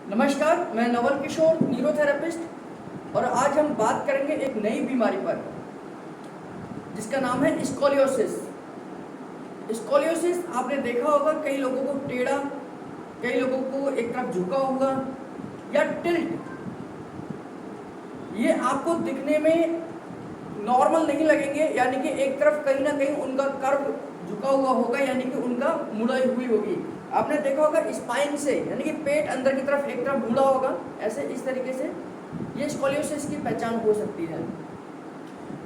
नमस्कार, मैं नवल किशोर, न्यूरोथेरेपिस्ट। और आज हम बात करेंगे एक नई बीमारी पर जिसका नाम है स्कोलियोसिस। स्कोलियोसिस आपने देखा होगा, कई लोगों को टेढ़ा, कई लोगों को एक तरफ झुका हुआ या टिल्ट। ये आपको दिखने में नॉर्मल नहीं लगेंगे, यानी कि एक तरफ कहीं ना कहीं उनका कर्व झुका हुआ होगा, यानी कि उनका मुड़ाई हुई होगी। आपने देखा होगा स्पाइन से, यानी कि पेट अंदर की तरफ एक तरफ मुड़ा होगा, ऐसे इस तरीके से। ये स्कोलियोसिस की पहचान हो सकती है।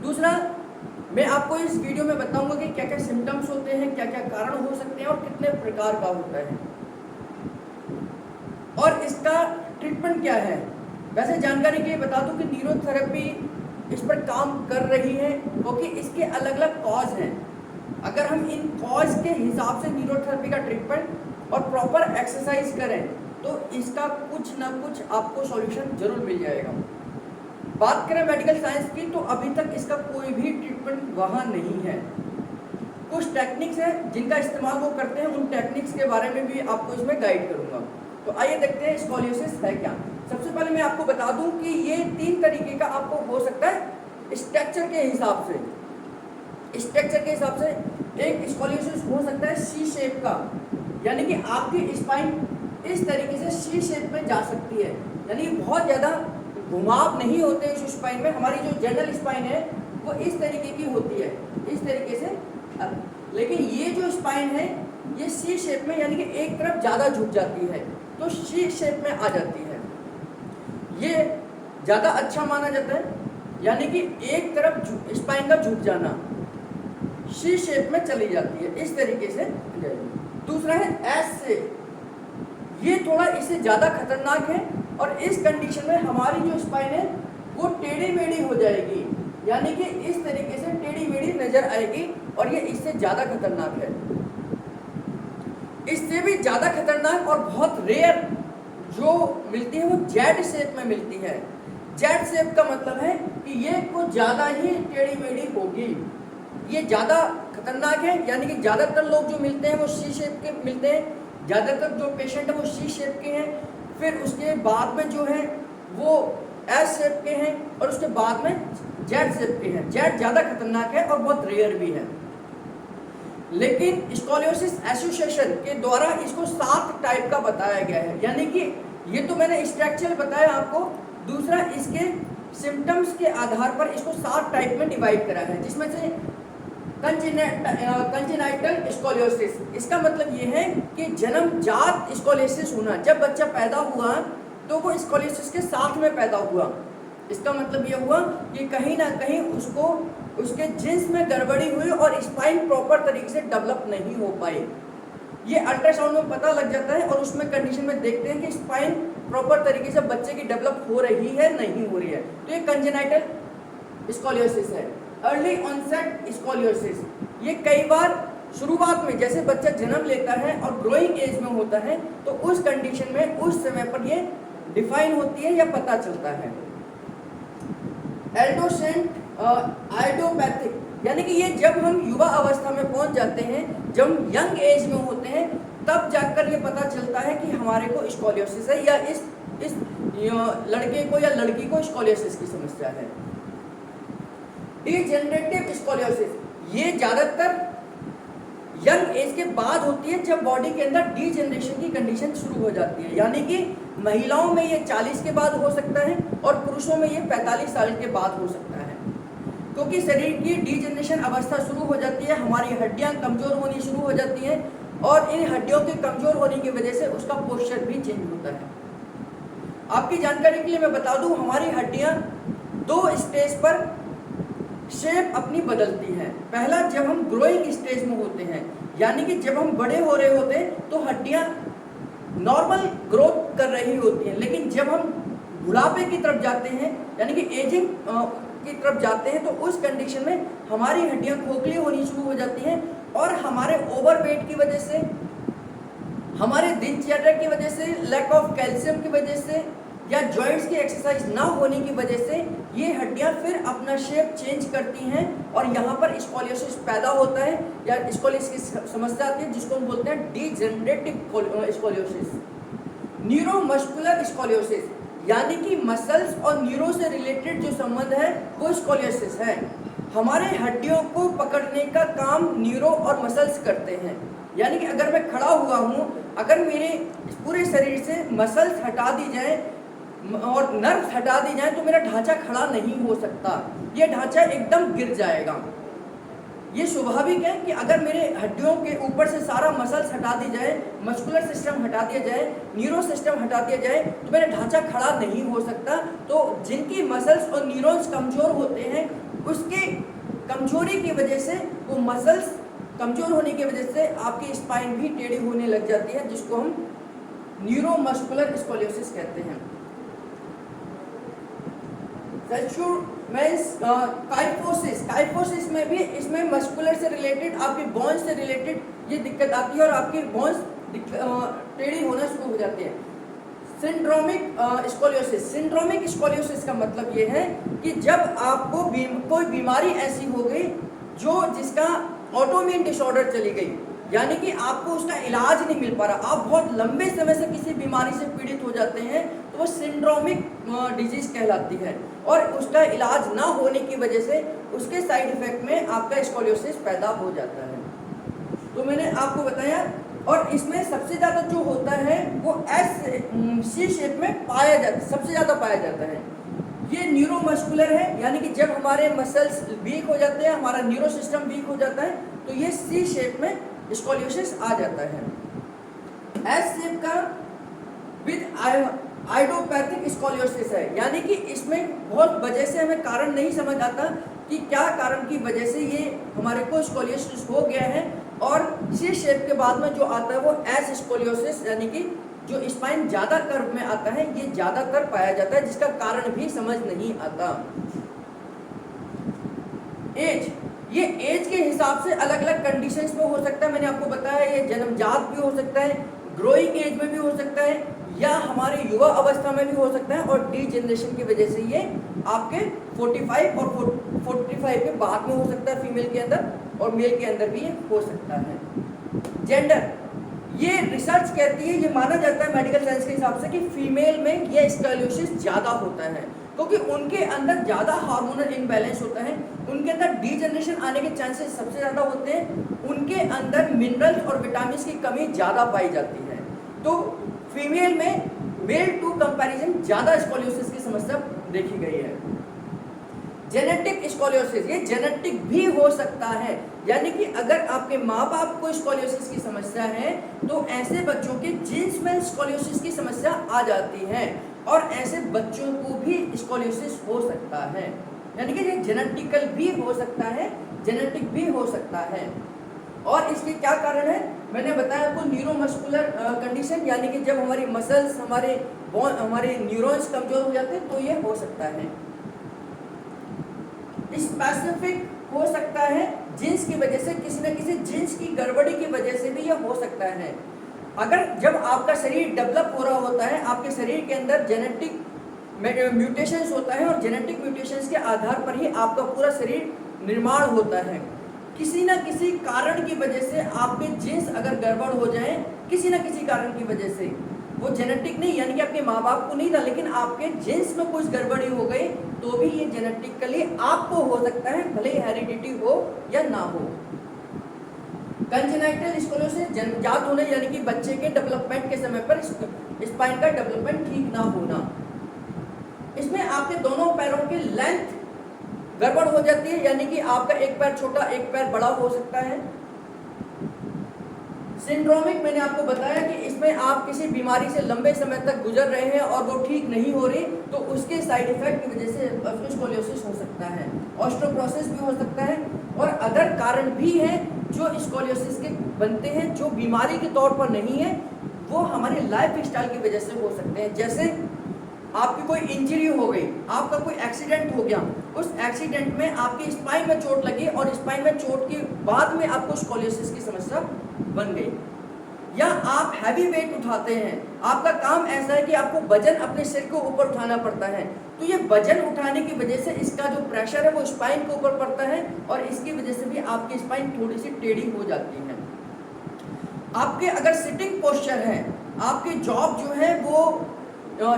दूसरा, मैं आपको इस वीडियो में बताऊंगा कि क्या क्या सिम्टम्स होते हैं, क्या क्या कारण हो सकते हैं और कितने प्रकार का होता है और इसका ट्रीटमेंट क्या है। वैसे जानकारी के लिए बता दूं कि न्यूरोथेरेपी इस पर काम कर रही है, क्योंकि इसके अलग अलग कॉज हैं। अगर हम इन कॉज के हिसाब से न्यूरोथेरेपी का ट्रीटमेंट और प्रॉपर एक्सरसाइज करें तो इसका कुछ ना कुछ आपको सॉल्यूशन जरूर मिल जाएगा। बात करें मेडिकल साइंस की, तो अभी तक इसका कोई भी ट्रीटमेंट वहाँ नहीं है। कुछ टेक्निक्स हैं जिनका इस्तेमाल वो करते हैं, उन टेक्निक्स के बारे में भी आपको इसमें गाइड करूँगा। तो आइए देखते हैं स्कोलियोसिस है क्या। सबसे पहले मैं आपको बता दूं कि ये 3 तरीके का आपको हो सकता है स्ट्रक्चर के हिसाब से। स्ट्रक्चर के हिसाब से एक स्कोलियोसिस हो सकता है सी शेप का, यानी कि आपकी स्पाइन इस तरीके से सी शेप में जा सकती है, यानी बहुत ज़्यादा घुमाव नहीं होते इस स्पाइन में। हमारी जो जनरल स्पाइन है वो इस तरीके की होती है, इस तरीके से। लेकिन ये जो स्पाइन है ये सी शेप में, यानी कि एक तरफ ज़्यादा झुक जाती है, तो सी शेप में आ जाती है। ये ज़्यादा अच्छा माना जाता है, यानी कि एक तरफ स्पाइन का झुक जाना, सी शेप में चली जाती है, इस तरीके से। दूसरा है एस शेप। ये थोड़ा इससे ज़्यादा खतरनाक है और इस कंडीशन में हमारी जो स्पाइन है वो टेढ़ी मेढ़ी हो जाएगी, यानी कि इस तरीके से टेढ़ी मेढ़ी नजर आएगी, और ये इससे ज़्यादा खतरनाक है। इससे भी ज़्यादा खतरनाक और बहुत रेयर जो मिलती है वो जेड शेप में मिलती है। जेड शेप का मतलब है कि ये कुछ ज़्यादा ही टेढ़ी मेढ़ी होगी, ये ज़्यादा खतरनाक है। यानी कि ज़्यादातर लोग जो मिलते हैं वो सी शेप के मिलते हैं, ज़्यादातर जो पेशेंट है वो सी शेप के हैं, फिर उसके बाद में जो है वो एस शेप के हैं, और उसके बाद में जेड शेप के हैं। जेड ज़्यादा खतरनाक है और बहुत रेयर भी है। लेकिन स्कोलियोसिस एसोसिएशन के द्वारा इसको 7 टाइप का बताया गया है, यानी कि ये तो मैंने स्ट्रक्चर बताया आपको। दूसरा, इसके सिम्टम्स के आधार पर इसको 7 टाइप में डिवाइड करा है, जिसमें से कंजेनाइटल स्कोलियोसिस, इसका मतलब ये है कि जन्मजात स्कोलियोसिस होना। जब बच्चा पैदा हुआ तो वो स्कोलियोसिस के साथ में पैदा हुआ। इसका मतलब ये हुआ कि कहीं ना कहीं उसको उसके जीन्स में गड़बड़ी हुई और स्पाइन प्रॉपर तरीके से डेवलप नहीं हो पाई। ये अल्ट्रासाउंड में पता लग जाता है और उसमें कंडीशन में देखते हैं कि स्पाइन प्रॉपर तरीके से बच्चे की डेवलप हो रही है नहीं हो रही है, तो ये कंजेनाइटल स्कोलियोसिस है। अर्ली ऑनसेट स्कोलियोसिस, ये कई बार शुरुआत में जैसे बच्चा जन्म लेता है और ग्रोइंग एज में होता है तो उस कंडीशन में उस समय पर ये डिफाइन होती है या पता चलता है। एल्डोसेंट आइडियोपैथिक, यानी कि ये जब हम युवा अवस्था में पहुंच जाते हैं, जब हम यंग एज में होते हैं, तब जाकर ये पता चलता है कि हमारे को स्कोलियोसिस है या इस लड़के को या लड़की को स्कोलियोसिस की समस्या है। डीजेनरेटिव स्कोलियोसिस, ये ज़्यादातर यंग एज के बाद होती है, जब बॉडी के अंदर डीजेनरेशन की कंडीशन शुरू हो जाती है। यानी कि महिलाओं में ये 40 के बाद हो सकता है और पुरुषों में ये 45 साल के बाद हो सकता है, क्योंकि शरीर की डीजेनरेशन अवस्था शुरू हो जाती है, हमारी हड्डियां कमज़ोर होनी शुरू हो जाती हैं, और इन हड्डियों के कमज़ोर होने की वजह से उसका पोस्चर भी चेंज होता है। आपकी जानकारी के लिए मैं बता दूं, हमारी हड्डियां 2 स्टेज पर शेप अपनी बदलती हैं। पहला, जब हम ग्रोइंग स्टेज में होते हैं, यानी कि जब हम बड़े हो रहे होते हैं तो हड्डियां नॉर्मल ग्रोथ कर रही होती हैं, लेकिन जब हम बुढ़ापे की तरफ जाते हैं, यानी कि एजिंग की तरफ जाते हैं, तो उस कंडीशन में हमारी हड्डियां खोखली होनी शुरू हो जाती हैं, और हमारे ओवरवेट की वजह से, हमारे दिनचर्या की वजह से, लैक ऑफ कैल्शियम की वजह से, या जॉइंट्स की एक्सरसाइज ना होने की वजह से ये हड्डियां फिर अपना शेप चेंज करती हैं और यहाँ पर स्कोलियोसिस पैदा होता है या स्कोलियोसिस की समस्या आती है, जिसको हम बोलते हैं डीजेनरेटिव स्कोलियोसिस। न्यूरोमस्कुलर स्कोलियोसिस, यानी कि मसल्स और न्यूरो से रिलेटेड जो संबंध है वो स्कोलियोसिस है। हमारे हड्डियों को पकड़ने का काम न्यूरो और मसल्स करते हैं। यानी कि अगर मैं खड़ा हुआ हूँ, अगर मेरे पूरे शरीर से मसल्स हटा दी जाए और नर्व्स हटा दी जाए तो मेरा ढांचा खड़ा नहीं हो सकता, ये ढांचा एकदम गिर जाएगा। ये स्वाभाविक है कि अगर मेरे हड्डियों के ऊपर से सारा मसल्स हटा दी जाए, मस्कुलर सिस्टम हटा दिया जाए, न्यूरो सिस्टम हटा दिया जाए तो मेरा ढांचा खड़ा नहीं हो सकता। तो जिनकी मसल्स और न्यूरॉन्स कमजोर होते हैं, उसके कमजोरी की वजह से, वो मसल्स कमजोर होने की वजह से आपकी स्पाइन भी टेढ़ी होने लग जाती है, जिसको हम न्यूरोमस्कुलर स्कोलियोसिस कहते हैं। काइफोसिस में भी इसमें मस्कुलर से रिलेटेड, आपकी बोन्स से रिलेटेड ये दिक्कत आती है और आपकी बोन्स टेढ़ी होना शुरू हो जाती है। सिंड्रोमिक स्कोलियोसिस का मतलब ये है कि जब आपको कोई बीमारी ऐसी हो गई जिसका ऑटोइम्यून डिसऑर्डर चली गई, यानी कि आपको उसका इलाज नहीं मिल पा रहा, आप बहुत लंबे समय से किसी बीमारी से पीड़ित हो जाते हैं, तो वो सिंड्रोमिक डिजीज कहलाती है। और उसका इलाज ना होने की वजह से उसके साइड इफेक्ट में आपका स्कोलियोसिस पैदा हो जाता है। तो मैंने आपको बताया, और इसमें सबसे ज़्यादा जो होता है वो सी शेप में पाया जाता है, सबसे ज़्यादा पाया जाता है। ये न्यूरोमस्कुलर है, यानी कि जब हमारे मसल्स वीक हो जाते हैं, हमारा न्यूरो सिस्टम वीक हो जाता है, तो ये सी शेप में स्कोलियोसिस आ जाता है। एस शेप का विद आइडियोपैथिक स्कोलियोसिस है, यानी कि इसमें बहुत वजह से हमें कारण नहीं समझ आता कि क्या कारण की वजह से ये हमारे को स्कोलियोसिस हो गया है। और सी शेप के बाद में जो आता है वो एस स्कोलियोसिस, यानी कि जो स्पाइन ज़्यादा कर्व में आता है, ये ज़्यादातर पाया जाता है, जिसका कारण भी समझ नहीं आता। ये एज के हिसाब से अलग अलग कंडीशंस में हो सकता है। मैंने आपको बताया ये जन्मजात भी हो सकता है, ग्रोइंग एज में भी हो सकता है, या हमारे युवा अवस्था में भी हो सकता है, और डी जनरेशन की वजह से ये आपके 45 और 45 के बाद में हो सकता है फीमेल के अंदर, और मेल के अंदर भी ये हो सकता है। जेंडर, ये रिसर्च कहती है, ये माना जाता है मेडिकल साइंस के हिसाब से कि फीमेल में ये स्कोलियोसिस ज़्यादा होता है, क्योंकि उनके अंदर ज़्यादा हार्मोनल इम्बैलेंस होता है, उनके अंदर डीजनरेशन आने के चांसेस सबसे ज़्यादा होते हैं, उनके अंदर मिनरल्स और विटामिन की कमी ज़्यादा पाई जाती है। तो फीमेल में मेल टू कंपैरिजन ज़्यादा स्कोलियोसिस की समस्या देखी गई है। जेनेटिक स्कोलियोसिस, ये जेनेटिक भी हो सकता है, यानी कि अगर आपके माँ बाप को स्कोलियोसिस की समस्या है तो ऐसे बच्चों के जीन्स में स्कोलियोसिस की समस्या आ जाती है, और ऐसे बच्चों को भी स्कोलियोसिस हो सकता है, यानी कि ये जेनेटिकल भी हो सकता है, जेनेटिक भी हो सकता है। और इसके क्या कारण है, मैंने बताया आपको न्यूरोमस्कुलर कंडीशन, यानी कि जब हमारी मसल्स, हमारे न्यूरॉन्स कमजोर हो जाते हैं तो ये हो सकता है। स्पेसिफिक हो सकता है जीन्स की वजह से, किसी न किसी जीन्स की गड़बड़ी की वजह से भी यह हो सकता है। अगर जब आपका शरीर डेवलप हो रहा होता है, आपके शरीर के अंदर जेनेटिक म्यूटेशंस होता है, और जेनेटिक म्यूटेशंस के आधार पर ही आपका पूरा शरीर निर्माण होता है। किसी न किसी कारण की वजह से आपके जीन्स अगर गड़बड़ हो जाए, किसी न किसी कारण की वजह से, वो जेनेटिक नहीं, यानी कि आपके माँ बाप को नहीं था, लेकिन आपके जीन्स में कुछ गड़बड़ी हो गई तो भी ये जेनेटिकली आपको हो सकता है, भले ही हेरिडिटी हो या ना हो। कंजेनाइटल स्कोलियोसिस, जन्मजात होना, यानी कि बच्चे के डेवलपमेंट के समय पर स्पाइन का डेवलपमेंट ठीक ना होना। इसमें आपके दोनों पैरों की लेंथ गड़बड़ हो जाती है, यानी कि आपका एक पैर छोटा एक पैर बड़ा हो सकता है। सिंड्रोमिक, मैंने आपको बताया कि इसमें आप किसी बीमारी से लंबे समय तक गुजर रहे हैं और वो ठीक नहीं हो रही, तो उसके साइड इफेक्ट की वजह से स्कोलियोसिस हो सकता है। ऑस्टियोपोरोसिस भी हो सकता है, और अदर कारण भी हैं जो स्कोलियोसिस के बनते हैं, जो बीमारी के तौर पर नहीं है, वो हमारे लाइफ स्टाइल की वजह से हो सकते हैं। जैसे आपकी कोई इंजरी हो गई, आपका कोई एक्सीडेंट हो गया, उस एक्सीडेंट में आपकी स्पाइन में चोट लगी, और स्पाइन में चोट के बाद में आपको स्कोलियोसिस की समस्या बन गई। या आप हैवी वेट उठाते हैं, आपका काम ऐसा है कि आपको वजन अपने सिर के ऊपर उठाना पड़ता है, तो ये वजन उठाने की वजह से इसका जो प्रेशर है वो स्पाइन के ऊपर पड़ता है, और इसकी वजह से भी आपकी स्पाइन थोड़ी सी टेढ़ी हो जाती है। आपके अगर सिटिंग पोस्चर है, आपकी जॉब जो है वो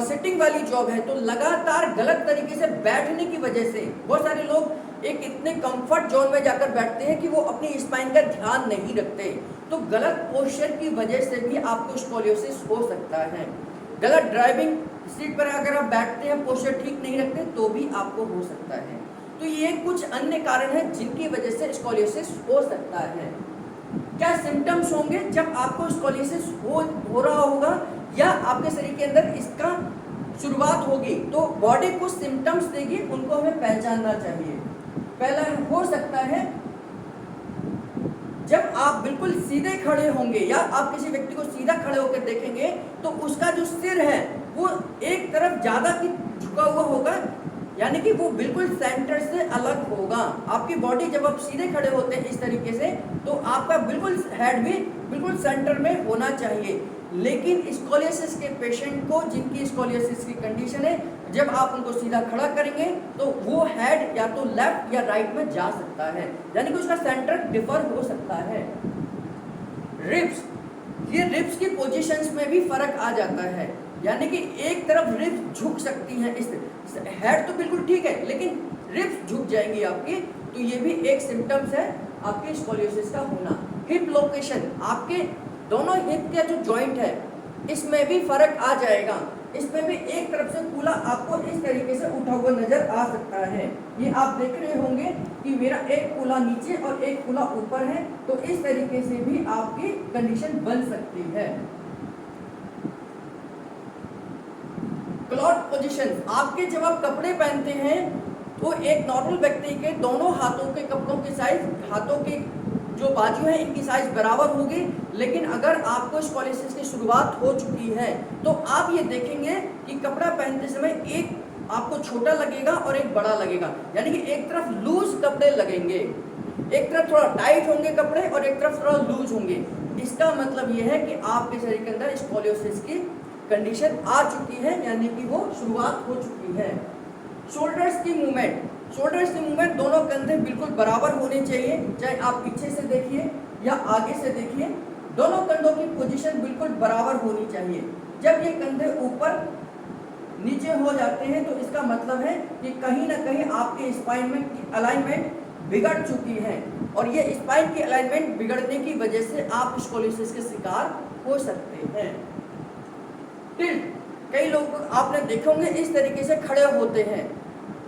सिटिंग वाली जॉब है, तो लगातार गलत तरीके से बैठने की वजह से बहुत सारे लोग एक इतने कंफर्ट जोन में जाकर बैठते हैं कि वो अपनी स्पाइन का ध्यान नहीं रखते। तो गलत पोस्चर की वजह से भी आपको स्कोलियोसिस हो सकता है। गलत ड्राइविंग सीट पर अगर आप बैठते हैं, पोस्चर ठीक नहीं रखते, तो भी आपको हो सकता है। तो ये कुछ अन्य कारण हैं जिनकी वजह से स्कोलियोसिस हो सकता है। क्या सिम्टम्स होंगे जब आपको स्कोलियोसिस हो रहा होगा या आपके शरीर के अंदर इसका शुरुआत होगी? तो बॉडी कुछ सिम्टम्स देगी, उनको हमें पहचानना चाहिए। पहला हो सकता है जब आप बिल्कुल सीधे खड़े होंगे या आप किसी व्यक्ति को सीधा खड़े होकर देखेंगे तो उसका जो सिर है वो एक तरफ ज्यादा की झुका हुआ होगा, यानी कि वो बिल्कुल सेंटर से अलग होगा। आपकी बॉडी जब आप सीधे खड़े होते हैं इस तरीके से, तो आपका बिल्कुल हेड भी बिल्कुल सेंटर में होना चाहिए। लेकिन स्कोलियोसिस के पेशेंट को, जिनकी स्कोलियोसिस की कंडीशन है, जब आप उनको सीधा खड़ा करेंगे तो वो हेड या तो लेफ्ट या राइट में जा सकता है, यानी कि उसका सेंटर डिफर हो सकता है। रिब्स, ये रिब्स की पोजीशंस में भी फर्क आ जाता है, यानी कि एक तरफ रिब्स झुक सकती हैं, इस हेड तो बिल्कुल ठीक है लेकिन रिब्स झुक जाएंगी आपकी, तो ये भी एक सिम्टम्स है आपके स्कोलियोसिस का होना। हिप लोकेशन, आपके दोनों हिप का जो जॉइंट है इसमें भी फर्क आ जाएगा। इसमें भी एक तरफ से कूला आपको इस तरीके से उठा हुआ नजर आ सकता है। ये आप देख रहे होंगे कि मेरा एक कूला नीचे और एक कूला ऊपर है, तो इस तरीके से भी आपकी कंडीशन बन सकती है। क्लॉथ पोजीशन, आपके जब आप कपड़े पहनते हैं तो एक नॉर्मल व्यक्ति के दोनों हाथों के कपड़ों की साइज, हाथों की जो बाजू है इनकी साइज बराबर होगी। लेकिन अगर आपको स्कोलियोसिस की शुरुआत हो चुकी है तो आप ये देखेंगे कि कपड़ा पहनते समय एक आपको छोटा लगेगा और एक बड़ा लगेगा, यानी कि एक तरफ लूज कपड़े लगेंगे, एक तरफ थोड़ा टाइट होंगे कपड़े और एक तरफ थोड़ा लूज होंगे। इसका मतलब ये है कि आपके शरीर के अंदर स्कोलियोसिस की कंडीशन आ चुकी है, यानी कि वो शुरुआत हो चुकी है। शोल्डर्स की मूवमेंट, शोल्डर्स की मूवमेंट, दोनों कंधे बिल्कुल बराबर होने चाहिए, चाहे आप पीछे से देखिए या आगे से देखिए, दोनों कंधों की पोजीशन बिल्कुल बराबर होनी चाहिए। जब ये कंधे ऊपर नीचे हो जाते हैं तो इसका मतलब है कि कहीं ना कहीं आपके स्पाइन में अलाइनमेंट बिगड़ चुकी है, और ये स्पाइन की अलाइनमेंट बिगड़ने की वजह से आप स्कोलियोसिस के शिकार हो सकते हैं। टिल्ट, कई लोग आपने देखे होंगे इस तरीके से खड़े होते हैं,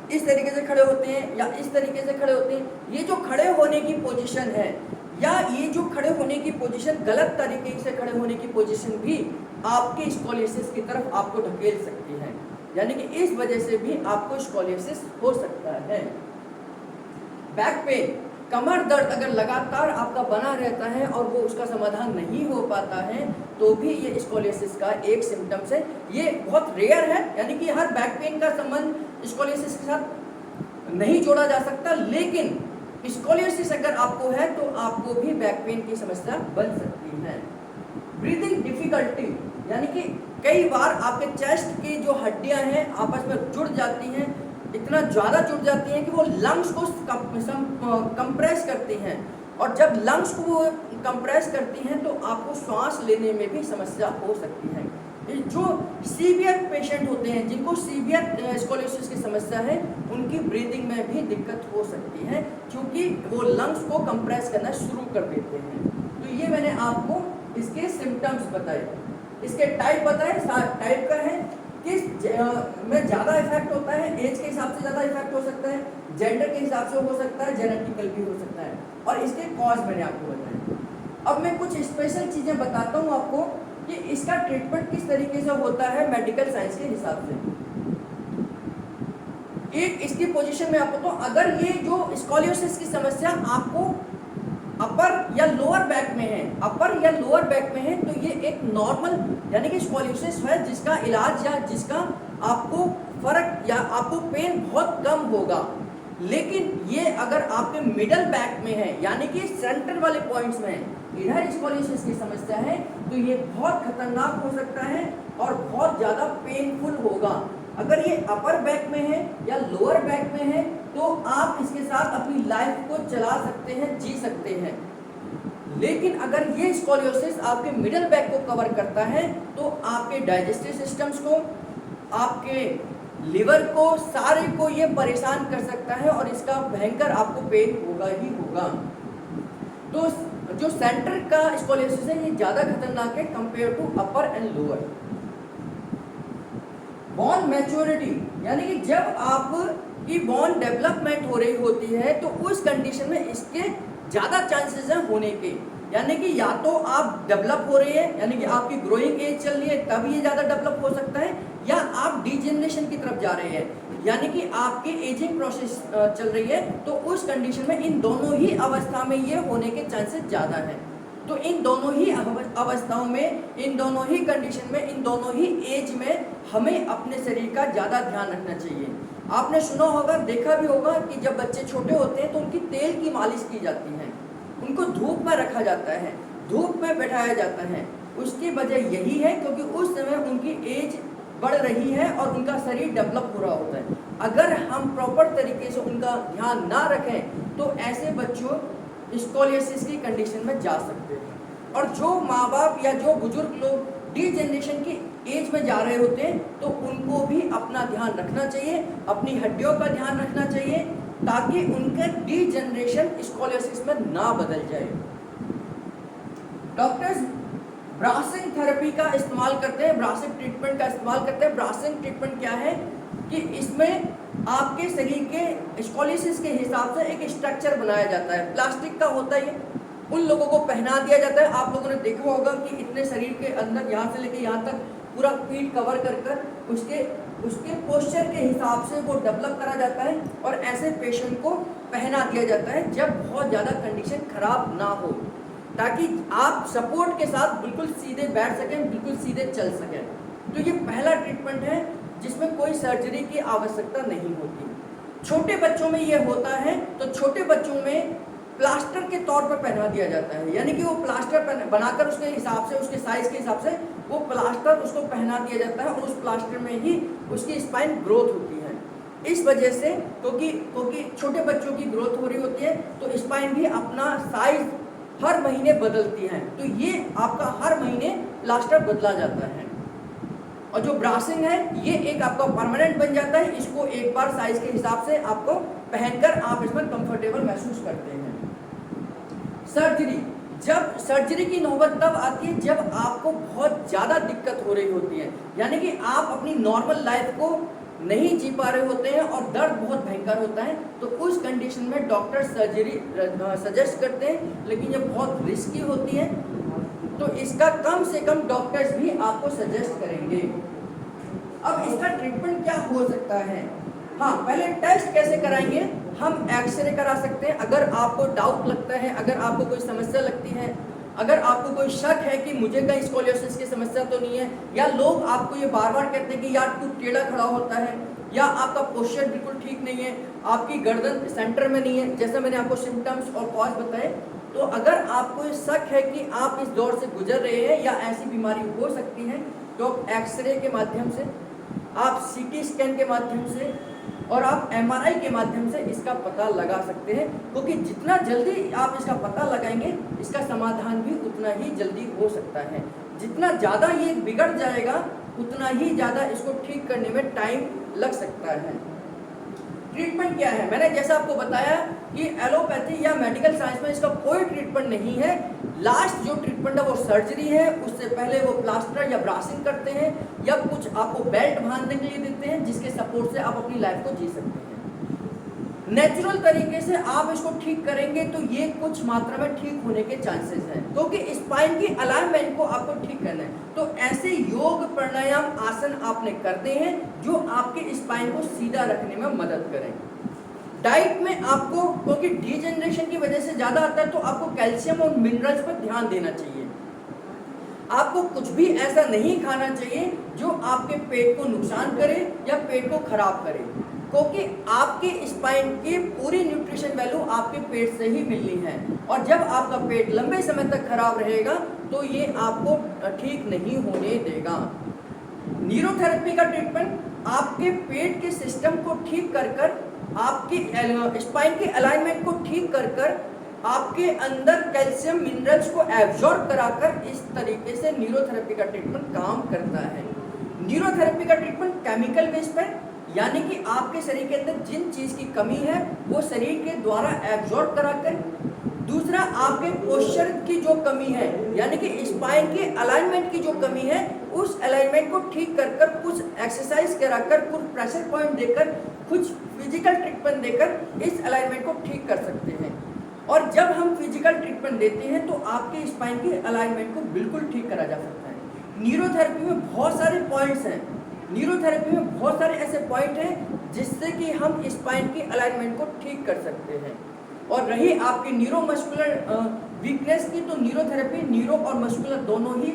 इस तरीके से खड़े होते हैं या इस तरीके से खड़े होते हैं। ये जो खड़े होने की पोजीशन है या ये जो खड़े होने की पोजीशन, गलत तरीके से खड़े होने की पोजीशन भी आपके स्कोलियोसिस की तरफ आपको ढकेल सकती है, यानी कि इस वजह से भी आपको स्कोलियोसिस हो सकता है। बैक पेन, कमर दर्द अगर लगातार आपका बना रहता है और वो उसका समाधान नहीं हो पाता है तो भी ये स्कोलियोसिस का एक सिम्टम्स है। ये बहुत रेयर है, यानी कि हर बैक पेन का संबंध स्कोलियोसिस के साथ नहीं जोड़ा जा सकता, लेकिन स्कोलियोसिस अगर आपको है तो आपको भी बैक पेन की समस्या बन सकती है। ब्रीदिंग डिफिकल्टी, यानी कि कई बार आपके चेस्ट की जो हड्डियां हैं आपस में जुड़ जाती हैं, इतना ज़्यादा जुड़ जाती हैं कि वो लंग्स को कंप्रेस करती हैं, और जब लंग्स को वो कंप्रेस करती हैं तो आपको सांस लेने में भी समस्या हो सकती है। जो सीवियर पेशेंट होते हैं, जिनको सीवियर स्कोलियोसिस की समस्या है, उनकी ब्रीदिंग में भी दिक्कत हो सकती है, क्योंकि वो लंग्स को कंप्रेस करना शुरू कर देते हैं। तो ये मैंने आपको इसके सिम्टम्स बताए, इसके टाइप बताए, 7 टाइप का है। किस में ज़्यादा इफेक्ट होता है, एज के हिसाब से ज़्यादा इफेक्ट हो सकता है, जेंडर के हिसाब से हो सकता है, जेनेटिकल भी हो सकता है, और इसके कॉज मैंने आपको बताए। अब मैं कुछ स्पेशल चीज़ें बताता हूँ आपको कि इसका ट्रीटमेंट किस तरीके से होता है मेडिकल साइंस के हिसाब से। एक इसकी पोजीशन में आपको, तो अगर ये जो स्कोलियोसिस की समस्या आपको अपर या लोअर बैक में है, अपर या लोअर बैक में है, तो ये एक नॉर्मल यानी कि स्कोलियोसिस है जिसका इलाज या जिसका आपको फर्क या आपको पेन बहुत कम होगा। लेकिन ये अगर आपके मिडल बैक में है, यानी कि सेंटर वाले पॉइंट्स में इधर स्कोलियोसिस की समस्या है, तो ये बहुत खतरनाक हो सकता है और बहुत ज़्यादा पेनफुल होगा। अगर ये अपर बैक में है या लोअर बैक में है तो आप इसके साथ अपनी लाइफ को चला सकते हैं, जी सकते हैं। लेकिन अगर ये स्कोलियोसिस आपके मिडल बैक को कवर करता है तो आपके डाइजेस्टिव सिस्टम्स को, आपके लिवर को, सारे को ये परेशान कर सकता है और इसका भयंकर आपको पेन होगा ही होगा। तो जो सेंटर का स्कोलियोसिस है ये ज़्यादा खतरनाक है compare to upper and lower. Bone maturity, यानी कि जब आपकी बोन डेवलपमेंट हो रही होती है तो उस कंडीशन में इसके ज़्यादा चांसेस हैं होने के, यानी कि या तो आप डेवलप हो रहे हैं, यानी कि आपकी ग्रोइंग एज चल रही है तब ये ज़्यादा डेवलप हो सकता है, या आप डिजेनरेशन की तरफ जा रहे हैं, यानी कि आपकी एजिंग प्रोसेस चल रही है, तो उस कंडीशन में इन दोनों ही अवस्था में ये होने के चांसेस ज़्यादा हैं। तो इन दोनों ही अवस्थाओं में, इन दोनों ही कंडीशन में, इन दोनों ही एज में हमें अपने शरीर का ज़्यादा ध्यान रखना चाहिए। आपने सुना होगा, देखा भी होगा कि जब बच्चे छोटे होते हैं तो उनकी तेल की मालिश की जाती है, उनको धूप में रखा जाता है, धूप में बैठाया जाता है। उसकी वजह यही है क्योंकि उस समय उनकी एज बढ़ रही है और उनका शरीर डेवलप हो रहा होता है। अगर हम प्रॉपर तरीके से उनका ध्यान ना रखें तो ऐसे बच्चों स्कोलियोसिस की कंडीशन में जा सकते हैं। और जो माँ बाप या जो बुजुर्ग लोग डीजेनरेशन की एज में जा रहे होते हैं तो उनको भी अपना ध्यान रखना चाहिए, अपनी हड्डियों का ध्यान रखना चाहिए ताकि उनका डीजेनरेशन स्कोलियोसिस में ना बदल जाए। डॉक्टर्स ब्रासिंग थेरेपी का इस्तेमाल करते हैं, ब्रासिंग ट्रीटमेंट का इस्तेमाल करते हैं। ब्रासिंग ट्रीटमेंट क्या है कि इसमें आपके शरीर के स्कोलियोसिस के हिसाब से एक स्ट्रक्चर बनाया जाता है, प्लास्टिक का होता है, उन लोगों को पहना दिया जाता है। आप लोगों ने देखा होगा कि इतने शरीर के अंदर यहाँ से लेके यहाँ तक पूरा पीठ कवर कर कर उसके पोस्चर के हिसाब से वो डेवलप करा जाता है और ऐसे पेशेंट को पहना दिया जाता है जब बहुत ज़्यादा कंडीशन खराब ना हो, ताकि आप सपोर्ट के साथ बिल्कुल सीधे बैठ सकें, बिल्कुल सीधे चल सकें। तो ये पहला ट्रीटमेंट है जिसमें कोई सर्जरी की आवश्यकता नहीं होती। छोटे बच्चों में ये होता है तो छोटे बच्चों में प्लास्टर के तौर पर पहना दिया जाता है, यानी कि वो प्लास्टर बनाकर उसके हिसाब से, उसके साइज के हिसाब से वो प्लास्टर उसको पहना दिया जाता है और उस प्लास्टर में ही उसकी स्पाइन ग्रोथ होती है। इस वजह से क्योंकि छोटे बच्चों की ग्रोथ हो रही होती है तो स्पाइन भी अपना साइज हर महीने बदलती है, तो ये आपका हर महीने प्लास्टर बदला जाता है। और जो ब्रासिंग है ये एक आपका परमानेंट बन जाता है, इसको एक बार साइज के हिसाब से आपको पहनकर आप इसमें कंफर्टेबल महसूस करते हैं। सर्जरी, जब सर्जरी की नौबत तब आती है जब आपको बहुत ज़्यादा दिक्कत हो रही होती है, यानी कि आप अपनी नॉर्मल लाइफ को नहीं जी पा रहे होते हैं और दर्द बहुत भयंकर होता है, तो उस कंडीशन में डॉक्टर सर्जरी सजेस्ट करते हैं, लेकिन ये बहुत रिस्की होती है तो इसका कम से कम डॉक्टर्स भी आपको सजेस्ट करेंगे। अब इसका ट्रीटमेंट क्या हो सकता है? हाँ, पहले टेस्ट कैसे कराएंगे? हम एक्सरे करा सकते हैं। अगर आपको डाउट लगता है, अगर आपको कोई समस्या लगती है, अगर आपको कोई शक है कि मुझे कहीं स्कोलियोसिस की समस्या तो नहीं है, या लोग आपको ये बार बार कहते हैं कि यार तू टेढ़ा खड़ा होता है, या आपका पोस्चर बिल्कुल ठीक नहीं है, आपकी गर्दन सेंटर में नहीं है, जैसा मैंने आपको सिम्टम्स और कॉज बताए, तो अगर आपको ये शक है कि आप इस दौर से गुजर रहे हैं या ऐसी बीमारी हो सकती है, तो आप एक्सरे के माध्यम से, आप सीटी स्कैन के माध्यम से और आप एमआरआई के माध्यम से इसका पता लगा सकते हैं, क्योंकि जितना जल्दी आप इसका पता लगाएंगे इसका समाधान भी उतना ही जल्दी हो सकता है। जितना ज़्यादा ये बिगड़ जाएगा उतना ही ज़्यादा इसको ठीक करने में टाइम लग सकता है। ट्रीटमेंट क्या है? मैंने जैसा आपको बताया कि एलोपैथी या मेडिकल साइंस में इसका कोई ट्रीटमेंट नहीं है। लास्ट जो ट्रीटमेंट है वो सर्जरी है, उससे पहले वो प्लास्टर या ब्रासिंग करते हैं या कुछ आपको बेल्ट बांधने के लिए देते हैं जिसके सपोर्ट से आप अपनी लाइफ को जी सकते हैं। नेचुरल तरीके से आप इसको ठीक करेंगे तो ये कुछ मात्रा में ठीक होने के चांसेस हैं, क्योंकि स्पाइन की अलाइनमेंट को आपको ठीक करना है। तो ऐसे योग, प्राणायाम, आसन आपने करते हैं जो आपके स्पाइन को सीधा रखने में मदद करें। डाइट में आपको, क्योंकि डीजेनरेशन की वजह से ज़्यादा आता है, तो आपको कैल्शियम और मिनरल्स पर ध्यान देना चाहिए। आपको कुछ भी ऐसा नहीं खाना चाहिए जो आपके पेट को नुकसान करे या पेट को खराब करे, क्योंकि आपके स्पाइन की पूरी न्यूट्रिशन वैल्यू आपके पेट से ही मिलनी है, और जब आपका पेट लंबे समय तक खराब रहेगा तो ये आपको ठीक नहीं होने देगा। न्यूरोथेरेपी का ट्रीटमेंट आपके पेट के सिस्टम को ठीक कर कर, आपकी स्पाइन के अलाइनमेंट को ठीक कर कर आपके अंदर कैल्शियम मिनरल्स को एब्जॉर्ब कराकर इस तरीके से न्यूरोथेरेपी का ट्रीटमेंट काम करता है। न्यूरोथेरेपी का ट्रीटमेंट केमिकल बेस पर, यानी कि आपके शरीर के अंदर जिन चीज़ की कमी है वो शरीर के द्वारा एब्जॉर्ब कराकर, दूसरा आपके पोस्चर की जो कमी है यानी कि स्पाइन के अलाइनमेंट की जो कमी है उस अलाइनमेंट को ठीक कर कर कुछ एक्सरसाइज कराकर, कुछ प्रेशर पॉइंट देकर, कुछ फिजिकल ट्रीटमेंट देकर इस अलाइनमेंट को ठीक कर सकते हैं। और जब हम फिजिकल ट्रीटमेंट देते हैं तो आपके स्पाइन के अलाइनमेंट को बिल्कुल ठीक करा जा सकता है। न्यूरोथेरेपी में बहुत सारे पॉइंट्स हैं, न्यूरोथेरेपी में बहुत सारे ऐसे पॉइंट हैं जिससे कि हम स्पाइन की अलाइनमेंट को ठीक कर सकते हैं। और रही आपकी न्यूरोमस्कुलर वीकनेस की, तो न्यूरोथेरेपी न्यूरो और मस्कुलर दोनों ही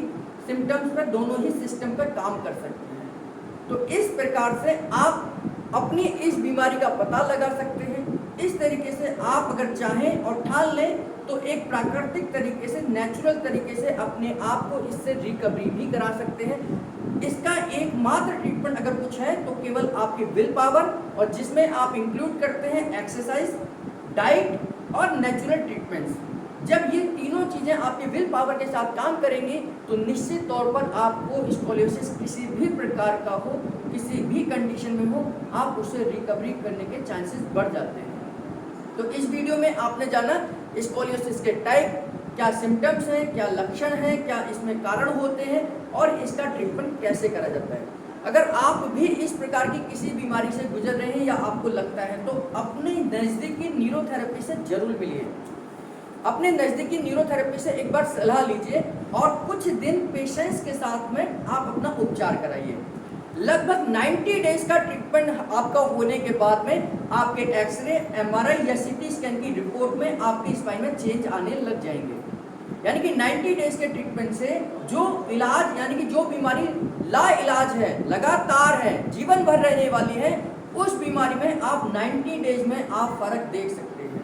सिम्टम्स पर, दोनों ही सिस्टम पर काम कर सकते हैं। तो इस प्रकार से आप अपनी इस बीमारी का पता लगा सकते हैं। इस तरीके से आप अगर चाहें और ठान लें तो एक प्राकृतिक तरीके से, नेचुरल तरीके से अपने आप को इससे रिकवरी भी करा सकते हैं। इसका एकमात्र ट्रीटमेंट अगर कुछ है तो केवल आपकी विल पावर, और जिसमें आप इंक्लूड करते हैं एक्सरसाइज, डाइट और नेचुरल ट्रीटमेंट्स। जब ये तीनों चीज़ें आपके विल पावर के साथ काम करेंगी तो निश्चित तौर पर आपको स्कोलियोसिस किसी भी प्रकार का हो, किसी भी कंडीशन में हो, आप उससे रिकवरी करने के चांसेस बढ़ जाते हैं। तो इस वीडियो में आपने जाना स्कोलियोसिस के टाइप, क्या सिम्टम्स हैं, क्या लक्षण हैं, क्या इसमें कारण होते हैं और इसका ट्रीटमेंट कैसे करा जाता है। अगर आप भी इस प्रकार की किसी बीमारी से गुजर रहे हैं या आपको लगता है तो अपने नज़दीकी न्यूरोथेरेपी से जरूर मिलिए। अपने नज़दीकी न्यूरोथेरेपी से एक बार सलाह लीजिए और कुछ दिन पेशेंस के साथ में आप अपना उपचार कराइए। लगभग 90 डेज का ट्रीटमेंट आपका होने के बाद में आपके एक्सरे, एमआरआई या सीटी स्कैन की रिपोर्ट में आपकी स्पाइन में चेंज आने लग जाएंगे। यानी कि 90 डेज के ट्रीटमेंट से जो इलाज, यानी कि जो बीमारी ला इलाज है, लगातार है, जीवन भर रहने वाली है, उस बीमारी में आप 90 डेज में आप फर्क देख सकते हैं।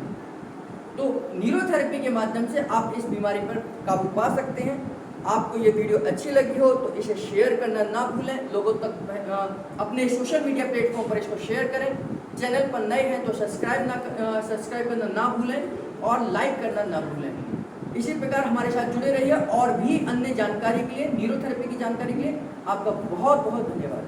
तो न्यूरोथेरेपी के माध्यम से आप इस बीमारी पर काबू पा सकते हैं। आपको ये वीडियो अच्छी लगी हो तो इसे शेयर करना ना भूलें, लोगों तक अपने सोशल मीडिया प्लेटफॉर्म पर इसको शेयर करें। चैनल पर नए हैं तो सब्सक्राइब करना ना भूलें और लाइक करना ना भूलें। इसी प्रकार हमारे साथ जुड़े रहिए और भी अन्य जानकारी के लिए, न्यूरोथेरेपी की जानकारी के लिए आपका बहुत बहुत धन्यवाद।